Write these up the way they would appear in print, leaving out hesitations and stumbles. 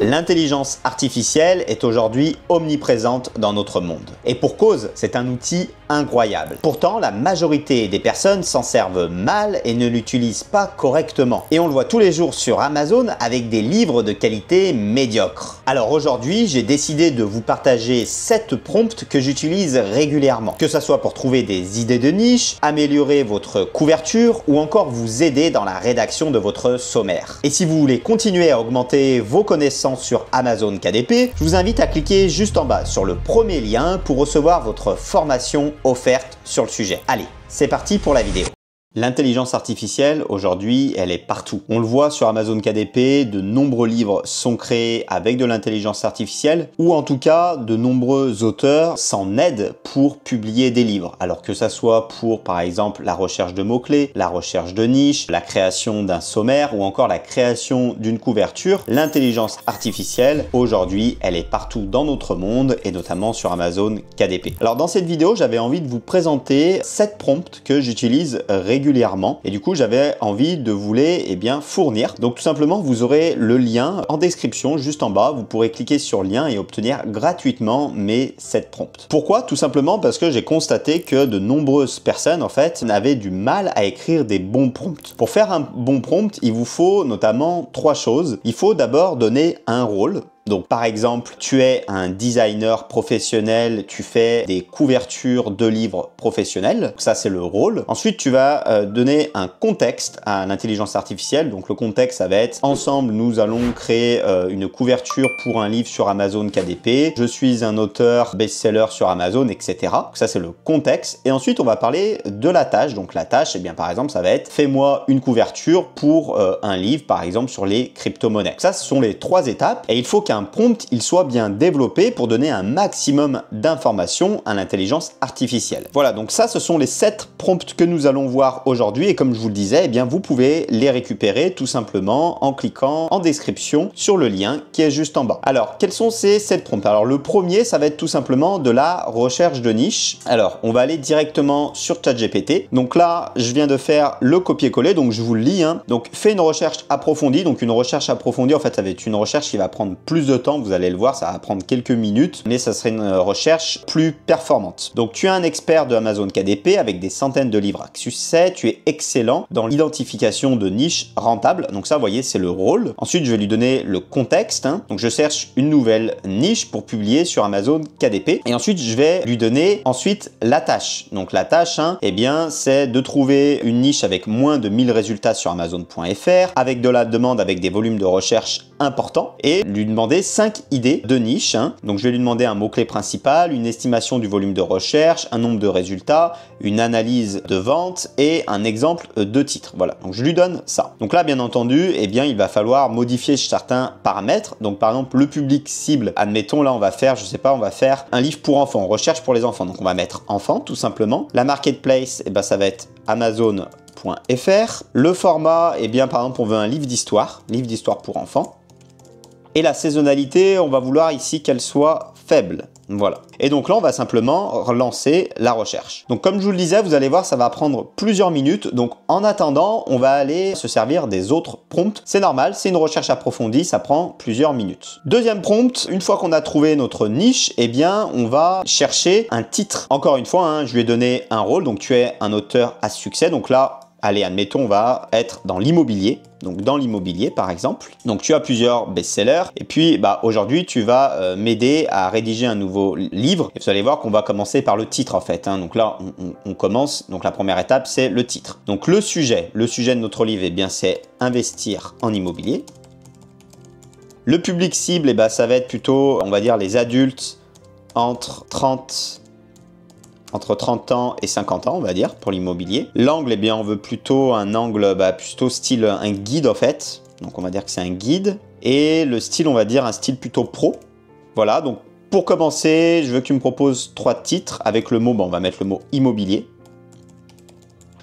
L'intelligence artificielle est aujourd'hui omniprésente dans notre monde. Et pour cause, c'est un outil incroyable. Pourtant, la majorité des personnes s'en servent mal et ne l'utilisent pas correctement. Et on le voit tous les jours sur Amazon avec des livres de qualité médiocre. Alors aujourd'hui, j'ai décidé de vous partager 7 prompts que j'utilise régulièrement. Que ce soit pour trouver des idées de niche, améliorer votre couverture ou encore vous aider dans la rédaction de votre sommaire. Et si vous voulez continuer à augmenter vos connaissances sur Amazon KDP, je vous invite à cliquer juste en bas sur le premier lien pour recevoir votre formation offerte sur le sujet. Allez, c'est parti pour la vidéo. L'intelligence artificielle, aujourd'hui, elle est partout. On le voit sur Amazon KDP, de nombreux livres sont créés avec de l'intelligence artificielle, ou en tout cas, de nombreux auteurs s'en aident pour publier des livres. Alors que ça soit pour, par exemple, la recherche de mots-clés, la recherche de niche, la création d'un sommaire, ou encore la création d'une couverture, l'intelligence artificielle, aujourd'hui, elle est partout dans notre monde, et notamment sur Amazon KDP. Alors dans cette vidéo, j'avais envie de vous présenter 7 prompts que j'utilise régulièrement. Et du coup, j'avais envie de vous les fournir. Donc tout simplement, vous aurez le lien en description juste en bas. Vous pourrez cliquer sur le lien et obtenir gratuitement mes 7 prompts. Pourquoi? Tout simplement parce que j'ai constaté que de nombreuses personnes en fait avaient du mal à écrire des bons prompts. Pour faire un bon prompt, il vous faut notamment 3 choses. Il faut d'abord donner un rôle. Donc par exemple, tu es un designer professionnel, tu fais des couvertures de livres professionnels, donc ça c'est le rôle. Ensuite, tu vas donner un contexte à l'intelligence artificielle. Donc le contexte, ça va être: ensemble, nous allons créer une couverture pour un livre sur Amazon KDP. Je suis un auteur best-seller sur Amazon, etc. Donc ça c'est le contexte. Et ensuite, on va parler de la tâche. Donc la tâche, par exemple, ça va être: fais-moi une couverture pour un livre, par exemple, sur les crypto-monnaies. Ça, ce sont les 3 étapes. Et il faut qu'un prompt il soit bien développé pour donner un maximum d'informations à l'intelligence artificielle. Voilà, donc ça, ce sont les 7 prompts que nous allons voir aujourd'hui. Et comme je vous le disais, vous pouvez les récupérer tout simplement en cliquant en description sur le lien qui est juste en bas. Alors, quels sont ces 7 prompts? Alors, le premier, ça va être tout simplement de la recherche de niche. Alors, on va aller directement sur ChatGPT. Donc là, je viens de faire le copier-coller, donc je vous le lis. Donc, fais une recherche approfondie. Donc, une recherche approfondie, en fait, ça va être une recherche qui va prendre plus de temps, vous allez le voir, ça va prendre quelques minutes, mais ça serait une recherche plus performante. Donc tu es un expert de Amazon KDP avec des centaines de livres à succès, tu es excellent dans l'identification de niches rentables, donc ça, vous voyez, c'est le rôle. Ensuite, je vais lui donner le contexte, donc je cherche une nouvelle niche pour publier sur Amazon KDP, et ensuite, je vais lui donner ensuite la tâche. Donc la tâche, c'est de trouver une niche avec moins de 1000 résultats sur Amazon.fr, avec de la demande, avec des volumes de recherche importants, et lui demander 5 idées de niche. Donc je vais lui demander un mot-clé principal, une estimation du volume de recherche, un nombre de résultats, une analyse de vente et un exemple de titre. Voilà, donc je lui donne ça. Donc là, bien entendu, il va falloir modifier certains paramètres. Donc par exemple, le public cible, admettons, là on va faire, je sais pas, on va faire un livre pour enfants, recherche pour les enfants. Donc on va mettre enfant tout simplement. La marketplace, ça va être Amazon.fr. Le format, par exemple, on veut un livre d'histoire pour enfants. Et la saisonnalité, on va vouloir ici qu'elle soit faible. Voilà. Et donc là, on va simplement relancer la recherche. Donc comme je vous le disais, vous allez voir, ça va prendre plusieurs minutes. Donc en attendant, on va aller se servir des autres prompts. C'est normal, c'est une recherche approfondie, ça prend plusieurs minutes. Deuxième prompt, une fois qu'on a trouvé notre niche, on va chercher un titre. Encore une fois, je lui ai donné un rôle. Donc tu es un auteur à succès. Donc là, allez, admettons, on va être dans l'immobilier. Donc dans l'immobilier par exemple. Donc tu as plusieurs best-sellers et puis aujourd'hui tu vas m'aider à rédiger un nouveau livre. Et vous allez voir qu'on va commencer par le titre en fait. Donc là on commence, donc la première étape c'est le titre. Donc le sujet de notre livre c'est investir en immobilier. Le public cible ça va être plutôt, on va dire, les adultes entre 30 ans et 50 ans, on va dire, pour l'immobilier. L'angle, on veut plutôt un angle, plutôt style un guide, en fait. Donc, on va dire que c'est un guide. Et le style, on va dire un style plutôt pro. Voilà, donc, pour commencer, je veux que tu me proposes 3 titres avec le mot, on va mettre le mot immobilier.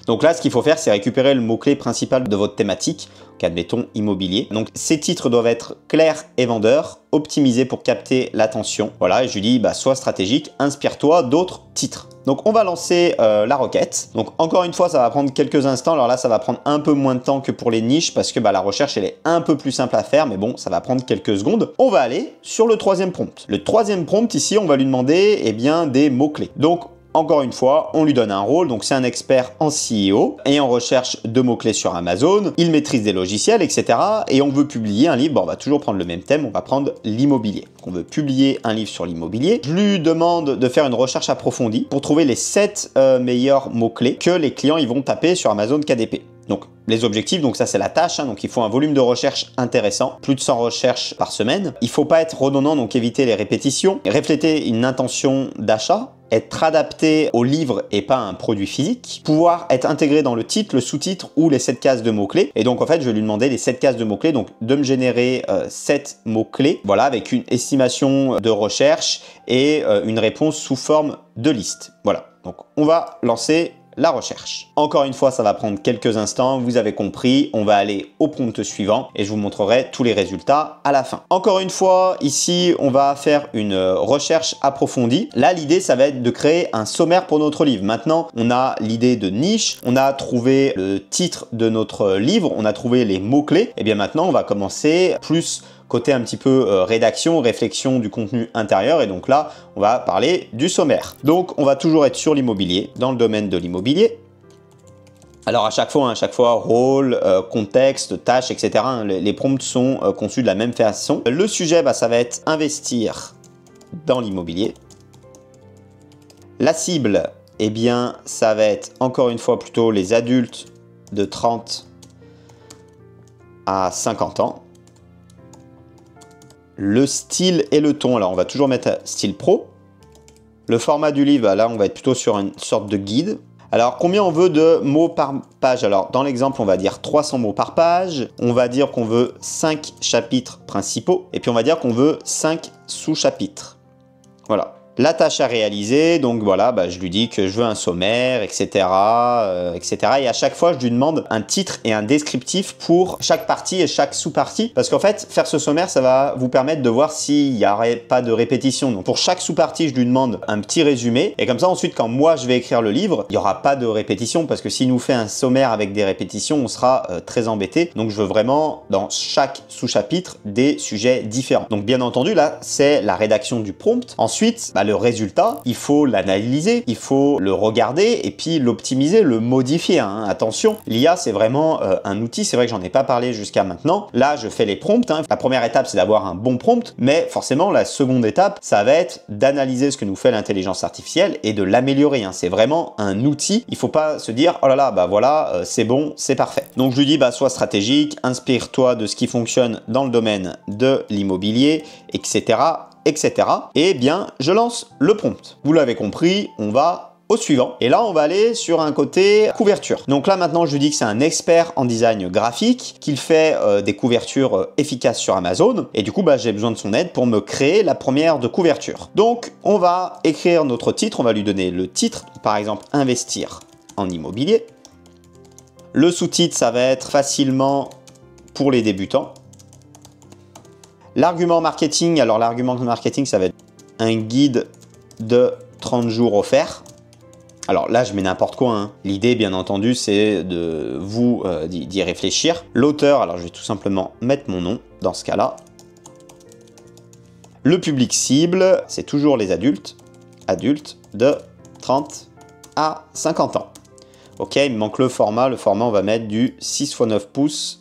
Donc là, ce qu'il faut faire, c'est récupérer le mot-clé principal de votre thématique. qu'admettons immobilier. Donc ces titres doivent être clairs et vendeurs, optimisés pour capter l'attention. Voilà, et je lui dis, sois stratégique, inspire-toi d'autres titres. Donc on va lancer la requête. Donc encore une fois, ça va prendre quelques instants. Alors là, ça va prendre un peu moins de temps que pour les niches parce que la recherche, elle est un peu plus simple à faire, mais bon, ça va prendre quelques secondes. On va aller sur le troisième prompt. Le troisième prompt, ici, on va lui demander des mots-clés. Donc encore une fois, on lui donne un rôle, donc c'est un expert en SEO et en recherche de mots-clés sur Amazon, il maîtrise des logiciels, etc. Et on veut publier un livre, on va toujours prendre le même thème, on va prendre l'immobilier. On veut publier un livre sur l'immobilier. Je lui demande de faire une recherche approfondie pour trouver les 7 meilleurs mots-clés que les clients ils vont taper sur Amazon KDP. Donc les objectifs, donc ça c'est la tâche, donc il faut un volume de recherche intéressant, plus de 100 recherches par semaine. Il ne faut pas être redondant, donc éviter les répétitions, refléter une intention d'achat, être adapté au livre et pas à un produit physique, pouvoir être intégré dans le titre, le sous-titre ou les 7 cases de mots-clés. Et donc en fait, je vais lui demander les 7 cases de mots-clés, donc de me générer 7 mots-clés, voilà, avec une estimation de recherche et une réponse sous forme de liste. Voilà, donc on va lancer la recherche. Encore une fois, ça va prendre quelques instants, vous avez compris, on va aller au prompt suivant et je vous montrerai tous les résultats à la fin. Encore une fois, ici, on va faire une recherche approfondie. Là, l'idée, ça va être de créer un sommaire pour notre livre. Maintenant, on a l'idée de niche, on a trouvé le titre de notre livre, on a trouvé les mots-clés. Et bien maintenant, on va commencer plus côté un petit peu rédaction, réflexion du contenu intérieur. Et donc là, on va parler du sommaire. Donc, on va toujours être sur l'immobilier, dans le domaine de l'immobilier. Alors à chaque fois, rôle, contexte, tâche, etc. Les prompts sont conçus de la même façon. Le sujet, ça va être investir dans l'immobilier. La cible, eh bien, ça va être encore une fois plutôt les adultes de 30 à 50 ans. Le style et le ton, alors on va toujours mettre style pro. Le format du livre, là on va être plutôt sur une sorte de guide. Alors combien on veut de mots par page? Alors dans l'exemple, on va dire 300 mots par page. On va dire qu'on veut 5 chapitres principaux. Et puis on va dire qu'on veut 5 sous-chapitres. Voilà. La tâche à réaliser, donc voilà, je lui dis que je veux un sommaire, etc., etc. Et à chaque fois, je lui demande un titre et un descriptif pour chaque partie et chaque sous-partie. Parce qu'en fait, faire ce sommaire, ça va vous permettre de voir s'il n'y aurait pas de répétition. Donc pour chaque sous-partie, je lui demande un petit résumé. Et comme ça, ensuite, quand moi, je vais écrire le livre, il n'y aura pas de répétition. Parce que s'il nous fait un sommaire avec des répétitions, on sera très embêté. Donc je veux vraiment, dans chaque sous-chapitre, des sujets différents. Donc bien entendu, là, c'est la rédaction du prompt. Ensuite, le résultat, il faut l'analyser, il faut le regarder et puis l'optimiser, le modifier. Attention, l'IA, c'est vraiment un outil. C'est vrai que j'en ai pas parlé jusqu'à maintenant. Là, je fais les prompts. La première étape, c'est d'avoir un bon prompt, mais forcément, la seconde étape, ça va être d'analyser ce que nous fait l'intelligence artificielle et de l'améliorer. C'est vraiment un outil. Il faut pas se dire, oh là là, voilà, c'est bon, c'est parfait. Donc, je lui dis, sois stratégique, inspire-toi de ce qui fonctionne dans le domaine de l'immobilier, etc., etc. Et bien, je lance le prompt. Vous l'avez compris, on va au suivant. Et là, on va aller sur un côté couverture. Donc là, maintenant, je lui dis que c'est un expert en design graphique, qu'il fait des couvertures efficaces sur Amazon. Et du coup, j'ai besoin de son aide pour me créer la première de couverture. Donc, on va écrire notre titre. On va lui donner le titre. Par exemple, investir en immobilier. Le sous-titre, ça va être facilement pour les débutants. L'argument marketing, alors l'argument marketing, ça va être un guide de 30 jours offert. Alors là, je mets n'importe quoi. L'idée, bien entendu, c'est de vous d'y réfléchir. L'auteur, alors je vais tout simplement mettre mon nom dans ce cas-là. Le public cible, c'est toujours les adultes de 30 à 50 ans. Ok, il me manque le format. Le format, on va mettre du 6 x 9 pouces.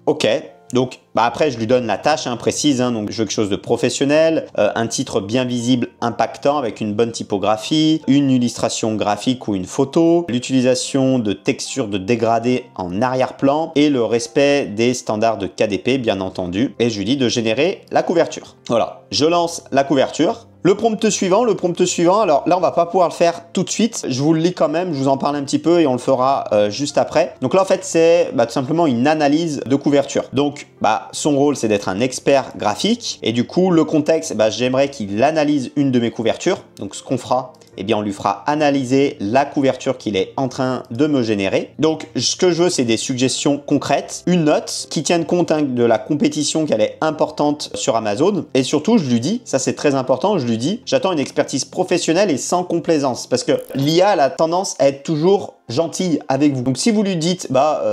Ok, donc après je lui donne la tâche précise, donc je veux quelque chose de professionnel, un titre bien visible, impactant avec une bonne typographie, une illustration graphique ou une photo, l'utilisation de textures de dégradé en arrière-plan et le respect des standards de KDP bien entendu. Et je lui dis de générer la couverture. Voilà, je lance la couverture. Le prompt suivant, alors là on va pas pouvoir le faire tout de suite, je vous le lis quand même, je vous en parle un petit peu et on le fera juste après. Donc là en fait c'est tout simplement une analyse de couverture. Donc son rôle c'est d'être un expert graphique et du coup le contexte, j'aimerais qu'il analyse une de mes couvertures. Donc ce qu'on fera, eh bien on lui fera analyser la couverture qu'il est en train de me générer. Donc ce que je veux, c'est des suggestions concrètes, une note qui tienne compte de la compétition qu'elle est importante sur Amazon. Et surtout, je lui dis, ça c'est très important, je lui dis, j'attends une expertise professionnelle et sans complaisance. Parce que l'IA a tendance à être toujours gentille avec vous. Donc si vous lui dites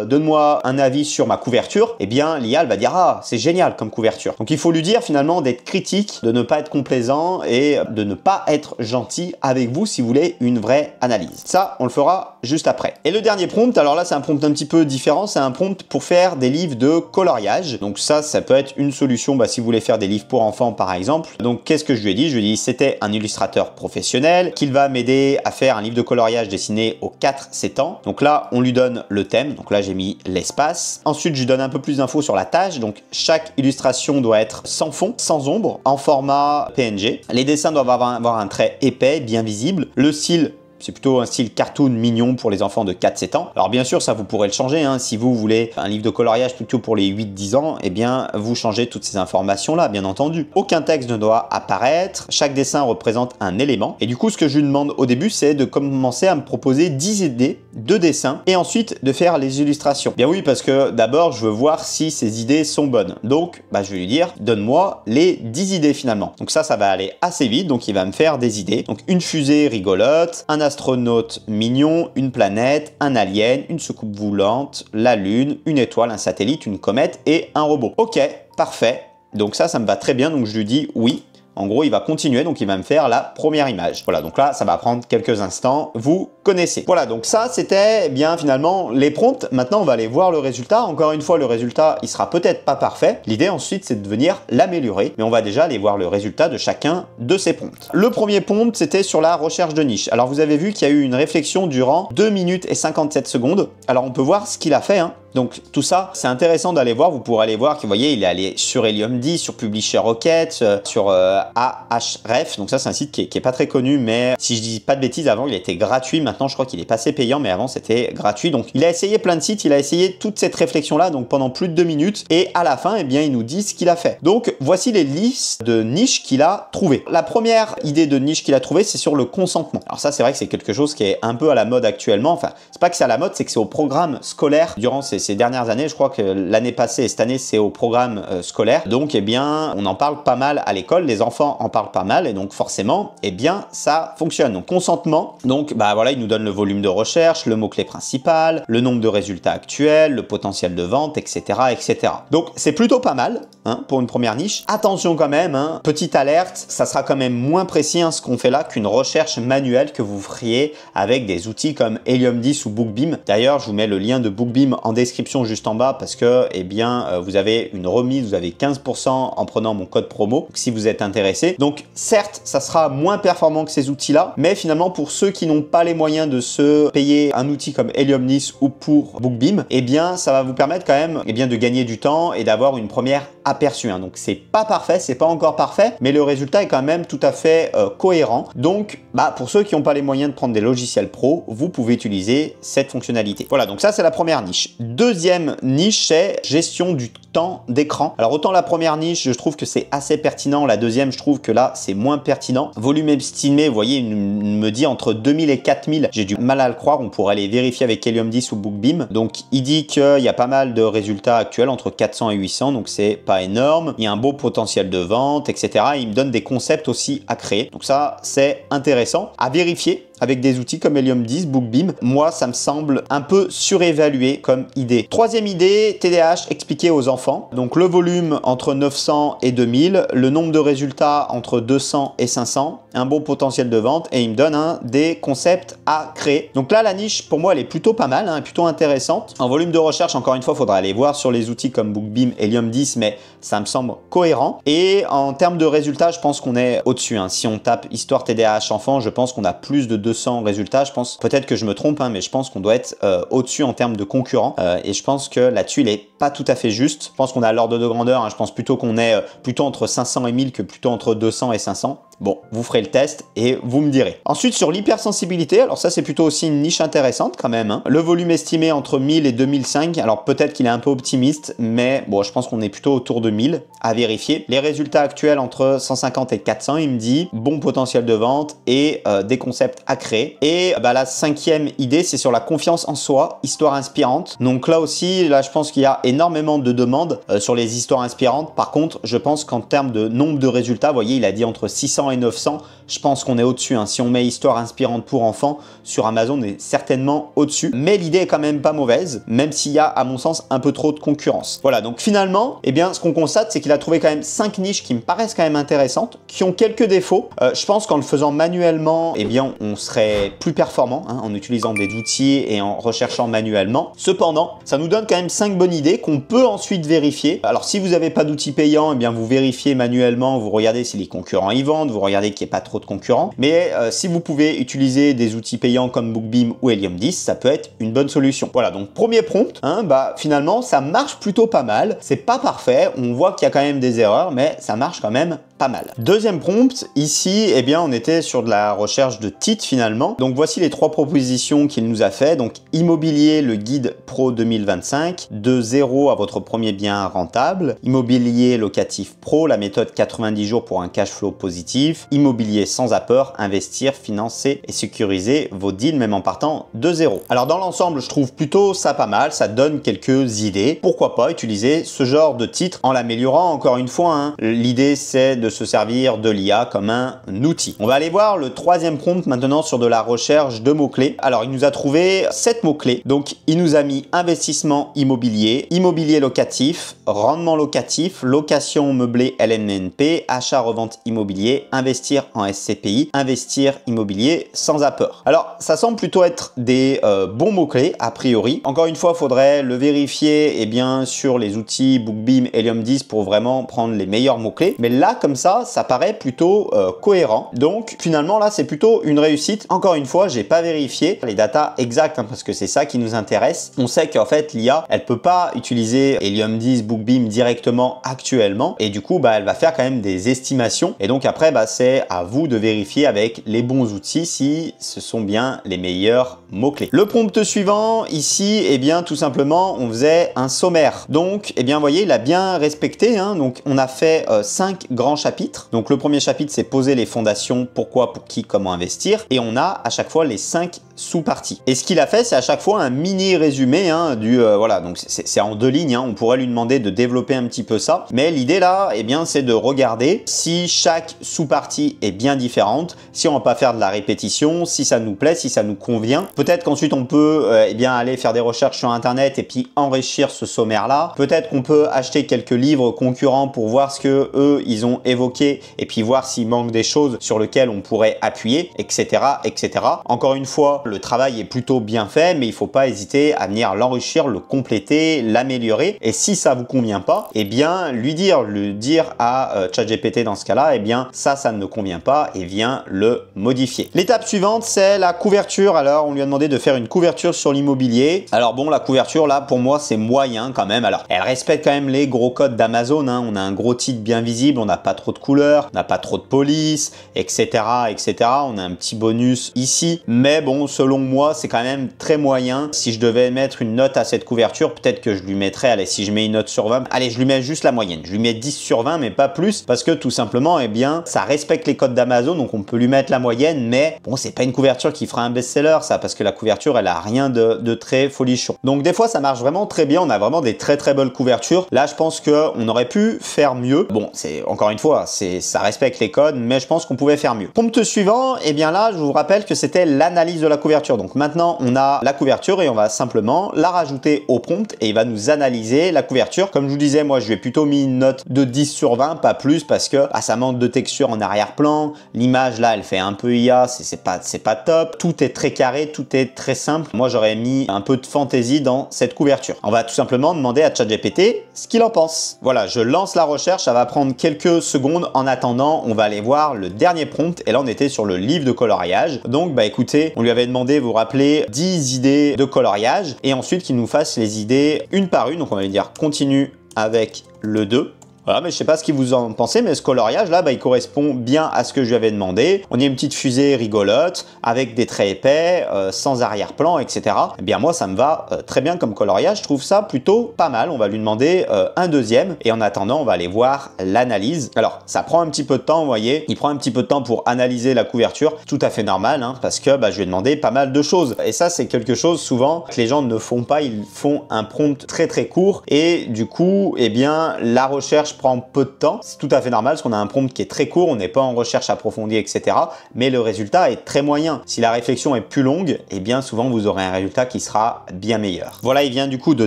donne-moi un avis sur ma couverture, eh bien l'IA va dire ah c'est génial comme couverture. Donc il faut lui dire finalement d'être critique, de ne pas être complaisant et de ne pas être gentil avec vous si vous voulez une vraie analyse. Ça on le fera juste après. Et le dernier prompt, alors là c'est un prompt un petit peu différent, c'est un prompt pour faire des livres de coloriage. Donc ça peut être une solution si vous voulez faire des livres pour enfants par exemple. Donc qu'est-ce que je lui ai dit? Je lui ai dit c'était un illustrateur professionnel, qu'il va m'aider à faire un livre de coloriage dessiné aux 4-7 ans. Donc là, on lui donne le thème. Donc là, j'ai mis l'espace. Ensuite, je lui donne un peu plus d'infos sur la tâche. Donc chaque illustration doit être sans fond, sans ombre, en format PNG. Les dessins doivent avoir un trait épais, bien visible. Le style, c'est plutôt un style cartoon mignon pour les enfants de 4-7 ans. Alors bien sûr, ça vous pourrez le changer. Si vous voulez un livre de coloriage plutôt pour les 8-10 ans, eh bien vous changez toutes ces informations-là, bien entendu. Aucun texte ne doit apparaître. Chaque dessin représente un élément. Et du coup, ce que je lui demande au début, c'est de commencer à me proposer 10 idées de dessins et ensuite de faire les illustrations. Bien oui, parce que d'abord, je veux voir si ces idées sont bonnes. Donc, je vais lui dire, donne-moi les 10 idées finalement. Donc ça va aller assez vite. Donc il va me faire des idées. Donc une fusée rigolote, un astronaute mignon, une planète, un alien, une soucoupe volante, la lune, une étoile, un satellite, une comète et un robot. Ok, parfait. Donc ça me va très bien. Donc je lui dis oui. En gros, il va continuer, donc il va me faire la première image. Voilà, donc là, ça va prendre quelques instants. Vous connaissez. Voilà, donc ça, c'était bien finalement les prompts. Maintenant, on va aller voir le résultat. Encore une fois, le résultat, il sera peut-être pas parfait. L'idée ensuite, c'est de venir l'améliorer. Mais on va déjà aller voir le résultat de chacun de ces prompts. Le premier prompt, c'était sur la recherche de niche. Alors, vous avez vu qu'il y a eu une réflexion durant 2 minutes et 57 secondes. Alors, on peut voir ce qu'il a fait, Donc tout ça, c'est intéressant d'aller voir. Vous pourrez aller voir que vous voyez, il est allé sur Helium 10, sur Publisher Rocket, sur Ahref. Donc ça, c'est un site qui est pas très connu, mais si je dis pas de bêtises, avant il était gratuit. Maintenant, je crois qu'il est passé payant, mais avant c'était gratuit. Donc il a essayé plein de sites, il a essayé toute cette réflexion-là, donc pendant plus de 2 minutes. Et à la fin, eh bien, il nous dit ce qu'il a fait. Donc voici les listes de niches qu'il a trouvées. La première idée de niche qu'il a trouvée, c'est sur le consentement. Alors ça, c'est vrai que c'est quelque chose qui est un peu à la mode actuellement. Enfin, c'est pas que c'est à la mode, c'est que c'est au programme scolaire durant ces dernières années. Je crois que l'année passée et cette année, c'est au programme scolaire. Donc, eh bien, on en parle pas mal à l'école. Les enfants en parlent pas mal et donc forcément, eh bien, ça fonctionne. Donc, consentement. Donc, voilà, il nous donne le volume de recherche, le mot-clé principal, le nombre de résultats actuels, le potentiel de vente, etc., etc. Donc, c'est plutôt pas mal pour une première niche. Attention quand même, petite alerte, ça sera quand même moins précis ce qu'on fait là qu'une recherche manuelle que vous feriez avec des outils comme Helium 10 ou Bookbeam. D'ailleurs, je vous mets le lien de Bookbeam en description juste en bas parce que eh bien vous avez une remise, vous avez 15% en prenant mon code promo donc, si vous êtes intéressé. Donc certes, ça sera moins performant que ces outils-là, mais finalement pour ceux qui n'ont pas les moyens de se payer un outil comme Helium 10 ou pour Bookbeam, eh bien ça va vous permettre quand même de gagner du temps et d'avoir une première aperçu. Donc c'est pas parfait, c'est pas encore parfait, mais le résultat est quand même tout à fait cohérent. Donc pour ceux qui n'ont pas les moyens de prendre des logiciels pro, vous pouvez utiliser cette fonctionnalité. Voilà, donc ça c'est la première niche. Deuxième niche, c'est gestion du temps d'écran. Alors autant la première niche, je trouve que c'est assez pertinent. La deuxième, je trouve que là, c'est moins pertinent. Volume estimé, vous voyez, il me dit entre 2000 et 4000. J'ai du mal à le croire. On pourrait aller vérifier avec Helium 10 ou Bookbeam. Donc il dit qu'il y a pas mal de résultats actuels, entre 400 et 800. Donc c'est pas énorme. Il y a un beau potentiel de vente, etc. Et il me donne des concepts aussi à créer. Donc ça, c'est intéressant à vérifier avec des outils comme Helium 10, Bookbeam. Moi, ça me semble un peu surévalué comme idée. Troisième idée, TDAH expliqué aux enfants. Donc le volume entre 900 et 2000, le nombre de résultats entre 200 et 500, un bon potentiel de vente et il me donne des concepts à créer. Donc là, la niche, pour moi, elle est plutôt pas mal, plutôt intéressante. En volume de recherche, encore une fois, il faudra aller voir sur les outils comme Bookbeam, Helium 10, mais ça me semble cohérent. Et en termes de résultats, je pense qu'on est au-dessus. Si on tape Histoire TDAH enfant, je pense qu'on a plus de 200 résultats. Je pense, peut-être que je me trompe, mais je pense qu'on doit être au-dessus en termes de concurrents. Et je pense que là-dessus, il est pas tout à fait juste. Je pense qu'on a l'ordre de grandeur. Je pense plutôt qu'on est plutôt entre 500 et 1000 que plutôt entre 200 et 500. Bon, vous ferez le test et vous me direz. Ensuite, sur l'hypersensibilité, alors ça c'est plutôt aussi une niche intéressante quand même, hein. Le volume estimé entre 1000 et 2005, alors peut-être qu'il est un peu optimiste, mais bon, je pense qu'on est plutôt autour de 1000 à vérifier. Les résultats actuels entre 150 et 400, il me dit bon potentiel de vente et des concepts à créer. Et la 5e idée, c'est sur la confiance en soi, histoire inspirante. Donc là aussi, là je pense qu'il y a énormément de demandes sur les histoires inspirantes. Par contre, je pense qu'en termes de nombre de résultats, vous voyez, il a dit entre 600 et 900. Je pense qu'on est au-dessus, hein. Si on met histoire inspirante pour enfants, sur Amazon, on est certainement au-dessus. Mais l'idée est quand même pas mauvaise, même s'il y a, à mon sens, un peu trop de concurrence. Voilà, donc finalement, eh bien, ce qu'on constate, c'est qu'il a trouvé quand même 5 niches qui me paraissent quand même intéressantes, qui ont quelques défauts. Je pense qu'en le faisant manuellement, eh bien, on serait plus performant, hein, en utilisant des outils et en recherchant manuellement. Cependant, ça nous donne quand même 5 bonnes idées qu'on peut ensuite vérifier. Alors, si vous n'avez pas d'outils payants, eh bien, vous vérifiez manuellement, vous regardez si les concurrents y vendent, vous regardez qu'il n'y ait pas trop de concurrents. Mais si vous pouvez utiliser des outils payants comme BookBeam ou Helium 10, ça peut être une bonne solution. Voilà, donc premier prompt, hein, finalement, ça marche plutôt pas mal. C'est pas parfait, on voit qu'il y a quand même des erreurs, mais ça marche quand même pas mal. Deuxième prompt, ici, eh bien, on était sur de la recherche de titres finalement. Donc voici les 3 propositions qu'il nous a fait. Donc immobilier, le guide pro 2025, de 0 à votre premier bien rentable. Immobilier locatif pro, la méthode 90 jours pour un cash flow positif. Immobilier sans apport, investir, financer et sécuriser vos deals même en partant de 0. Alors dans l'ensemble, je trouve plutôt ça pas mal, ça donne quelques idées. Pourquoi pas utiliser ce genre de titre en l'améliorant encore une fois, hein. L'idée c'est de se servir de l'IA comme un outil. On va aller voir le 3e prompt maintenant sur de la recherche de mots-clés. Alors il nous a trouvé 7 mots-clés. Donc il nous a mis investissement immobilier, immobilier locatif, rendement locatif, location meublée LMNP, achat-revente immobilier, investir en SCPI, investir immobilier sans apport. Alors ça semble plutôt être des bons mots-clés a priori. Encore une fois, il faudrait le vérifier bien sur les outils BookBeam, Helium 10 pour vraiment prendre les meilleurs mots-clés. Mais là, comme ça paraît plutôt cohérent. Donc finalement là, c'est plutôt une réussite. Encore une fois, j'ai pas vérifié les datas exactes, hein, parce que c'est ça qui nous intéresse. On sait qu'en fait l'IA, elle peut pas utiliser Helium 10, BookBeam directement actuellement, et du coup elle va faire quand même des estimations, et donc après c'est à vous de vérifier avec les bons outils si ce sont bien les meilleurs mots-clés. Le prompt suivant ici, tout simplement on faisait un sommaire. Donc vous voyez, il a bien respecté, hein. Donc on a fait 5 grands chapitres. Donc le premier chapitre, c'est poser les fondations, pourquoi, pour qui, comment investir, et on a à chaque fois les 5 sous-parties. Et ce qu'il a fait, c'est à chaque fois un mini résumé, hein, voilà, donc c'est en 2 lignes, hein. On pourrait lui demander de développer un petit peu ça, mais l'idée là, c'est de regarder si chaque sous-partie est bien différente, si on va pas faire de la répétition, si ça nous plaît, si ça nous convient. Peut-être qu'ensuite on peut aller faire des recherches sur internet et puis enrichir ce sommaire là. Peut-être qu'on peut acheter quelques livres concurrents pour voir ce que eux ils ont évoqué et puis voir s'il manque des choses sur lesquelles on pourrait appuyer, etc., etc. Encore une fois, le travail est plutôt bien fait, mais il faut pas hésiter à venir l'enrichir, le compléter, l'améliorer. Et si ça vous convient pas, lui dire à ChatGPT dans ce cas-là, ça ne me convient pas, et vient le modifier. L'étape suivante, c'est la couverture. Alors on lui a demandé de faire une couverture sur l'immobilier. Alors bon, la couverture là pour moi c'est moyen quand même. Alors elle respecte quand même les gros codes d'Amazon, hein. On a un gros titre bien visible, on n'a pas trop de couleurs, on n'a pas trop de police, etc., etc. On a un petit bonus ici, mais bon, selon moi c'est quand même très moyen. Si je devais mettre une note à cette couverture, peut-être que je lui mettrais, allez, si je mets une note sur 20, allez, je lui mets juste la moyenne, je lui mets 10 sur 20, mais pas plus, parce que tout simplement ça respecte les codes d'Amazon, donc on peut lui mettre la moyenne, mais bon, c'est pas une couverture qui fera un best-seller, ça, parce que la couverture elle a rien de très folichon. Donc des fois ça marche vraiment très bien, on a vraiment des très belles couvertures. Là je pense qu'on aurait pu faire mieux. Bon, c'est encore une fois, ça respecte les codes, mais je pense qu'on pouvait faire mieux. Prompt suivant, là je vous rappelle que c'était l'analyse de la couverture. Donc maintenant on a la couverture et on va simplement la rajouter au prompt et il va nous analyser la couverture. Comme je vous disais, moi je lui ai plutôt mis une note de 10 sur 20, pas plus, parce que ça manque de texture en arrière-plan. L'image là elle fait un peu IA, c'est pas top. Tout est très carré, tout est très simple. Moi j'aurais mis un peu de fantaisie dans cette couverture. On va tout simplement demander à ChatGPT ce qu'il en pense. Voilà, je lance la recherche, ça va prendre quelques secondes. En attendant, on va aller voir le dernier prompt, et là on était sur le livre de coloriage. Donc écoutez, on lui avait demandé, vous vous rappelez, 10 idées de coloriage, et ensuite qu'il nous fasse les idées une par une. Donc on va lui dire continue avec le 2. Voilà, mais je sais pas ce que vous en pensez, mais ce coloriage là, il correspond bien à ce que je lui avais demandé. On a une petite fusée rigolote, avec des traits épais, sans arrière-plan, etc. Eh bien moi, ça me va très bien comme coloriage, je trouve ça plutôt pas mal. On va lui demander un deuxième, et en attendant, on va aller voir l'analyse. Alors, ça prend un petit peu de temps, vous voyez, il prend un petit peu de temps pour analyser la couverture, tout à fait normal, hein, parce que je lui ai demandé pas mal de choses. Et ça, c'est quelque chose souvent que les gens ne font pas, ils font un prompt très court, et du coup, eh bien, la recherche prend peu de temps. C'est tout à fait normal, parce qu'on a un prompt qui est très court, on n'est pas en recherche approfondie, etc. Mais le résultat est très moyen. Si la réflexion est plus longue, eh bien, souvent, vous aurez un résultat qui sera bien meilleur. Voilà, il vient du coup de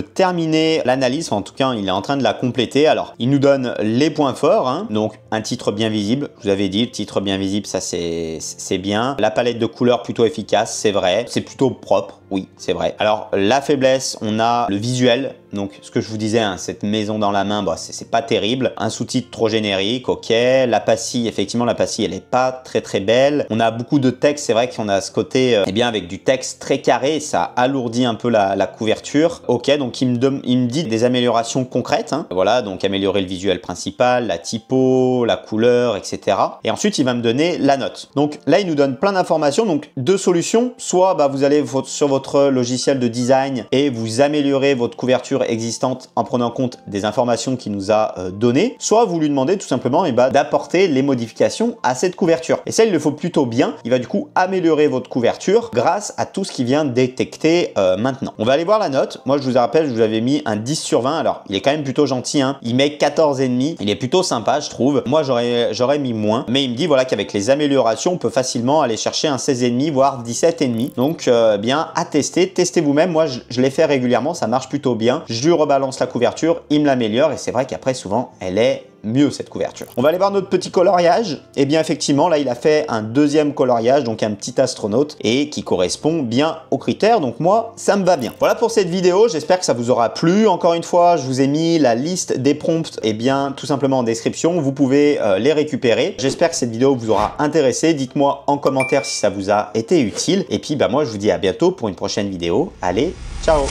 terminer l'analyse, en tout cas, il est en train de la compléter. Alors, il nous donne les points forts, hein. Donc un titre bien visible, je vous avais dit, le titre bien visible, ça c'est bien. La palette de couleurs plutôt efficace, c'est vrai. C'est plutôt propre, oui, c'est vrai. Alors, la faiblesse, on a le visuel. Donc, ce que je vous disais, hein, cette maison dans la main, c'est pas terrible. Un sous-titre trop générique, ok. La pastille, effectivement, la pastille, elle est pas très belle. On a beaucoup de texte, c'est vrai qu'on a ce côté, eh bien, avec du texte très carré, ça alourdit un peu la couverture. Ok, donc il me dit des améliorations concrètes, hein. Voilà, donc améliorer le visuel principal, la typo, la couleur, etc. Et ensuite, il va me donner la note. Donc là, il nous donne plein d'informations. Donc, deux solutions. Soit vous allez sur votre logiciel de design et vous améliorez votre couverture existante en prenant compte des informations qu'il nous a données, soit vous lui demandez tout simplement d'apporter les modifications à cette couverture. Et ça, il le faut plutôt bien. Il va du coup améliorer votre couverture grâce à tout ce qu'il vient détecter maintenant. On va aller voir la note. Moi, je vous rappelle, je vous avais mis un 10 sur 20. Alors, il est quand même plutôt gentil, hein. Il met 14,5. Il est plutôt sympa, je trouve. Moi, j'aurais mis moins. Mais il me dit voilà qu'avec les améliorations, on peut facilement aller chercher un 16,5, voire 17,5. Donc, bien à tester. Testez vous-même. Moi, je l'ai fait régulièrement. Ça marche plutôt bien. Je lui rebalance la couverture, il me l'améliore et c'est vrai qu'après souvent elle est mieux cette couverture. On va aller voir notre petit coloriage. Et bien effectivement là il a fait un deuxième coloriage, donc un petit astronaute et qui correspond bien aux critères, donc moi ça me va bien. Voilà pour cette vidéo, j'espère que ça vous aura plu. Encore une fois, je vous ai mis la liste des prompts et bien tout simplement en description, vous pouvez les récupérer. J'espère que cette vidéo vous aura intéressé, dites-moi en commentaire si ça vous a été utile et puis moi je vous dis à bientôt pour une prochaine vidéo. Allez, ciao!